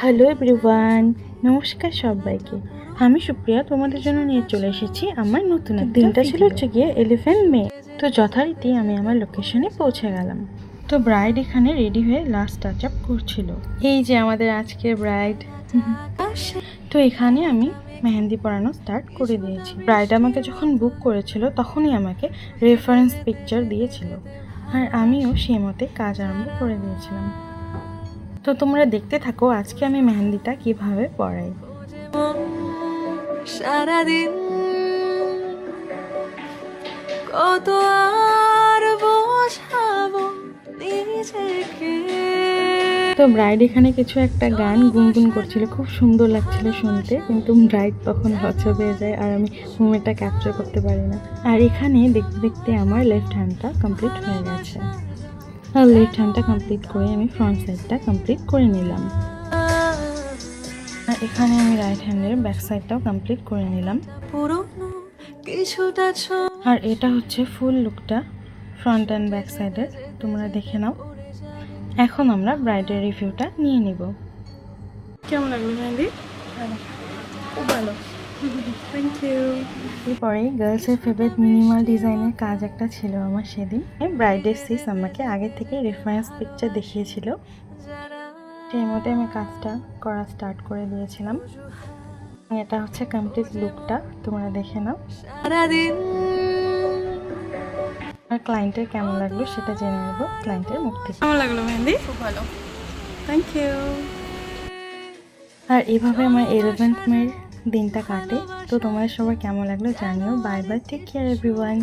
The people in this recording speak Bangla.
হ্যালো এভরিওয়ান, নমস্কার সবাইকে। আমি সুপ্রিয়া তোমাদের জন্য নিয়ে চলে এসেছি আমার নতুন দিনটা ছিল হচ্ছে গিয়ে 11 মে। তো যথারীতি আমি আমার লোকেশনে পৌঁছে গেলাম। তো ব্রাইড এখানে রেডি হয়ে লাস্ট টাচ আপ করছিল। এই যে আমাদের আজকের ব্রাইড। তো এখানে আমি মেহেন্দি পরানো স্টার্ট করে দিয়েছি। ব্রাইড আমাকে যখন বুক করেছিল তখনই আমাকে রেফারেন্স পিকচার দিয়েছিল, আর আমিও সেই মতে কাজ আরম্ভ করে দিয়েছিলাম। তো তোমরা দেখতে থাকো আজকে আমি মেহেন্দিটা কিভাবে পরাই। সারাদিন কত আর বোঝাবো নিজেকে। তো ব্রাইড এখানে কিছু একটা গান গুনগুন করছিল, খুব সুন্দর লাগছিল শুনতে, কিন্তু ব্রাইড তখন হচ্ছে হয়ে যায় আর আমি মুভমেন্টটা ক্যাপচার করতে পারি না। আর এখানে দেখতে দেখতে আমার লেফট হ্যান্ডটা কমপ্লিট হয়ে গেছে। আর লেফট হ্যান্ডটা কমপ্লিট করে আমি ফ্রন্ট সাইডটা কমপ্লিট করে নিলাম। আর এখানে আমি রাইট হ্যান্ডের ব্যাক সাইডটাও কমপ্লিট করে নিলাম। পুরনো কিছুটা আর এটা হচ্ছে ফুল লুকটা ফ্রন্ট অ্যান্ড ব্যাক সাইডের, তোমরা দেখে নাও। এখন আমরা ব্রাইডের রিভিউটা নিয়ে নিব। কেমন লাগলো মেহেন্দি? খুব ভালো, থ্যাংক ইউ। এরপরে গার্লসের ফেভারিট মিনিমাল ডিজাইনের কাজ একটা ছিল আমার সেদিন। ব্রাইডের সিস আমাকে আগে থেকে রেফারেন্স পিকচার দেখিয়েছিল, সেই মতে আমি কাজটা করা স্টার্ট করে দিয়েছিলাম। এটা হচ্ছে কমপ্লিট লুকটা, তোমরা দেখে নাও। সারাদিন আর ক্লায়েন্টের কেমন লাগলো সেটা জেনে নেব ক্লায়েন্টের মুখ থেকে। কেমন লাগলো মেহেন্দি? খুব ভালো, থ্যাংক ইউ। আর এভাবে আমার 11th মের দিনটা কাটে। তো তোমাদের সবার কেমন লাগলো জানিও। Bye bye, take care everyone.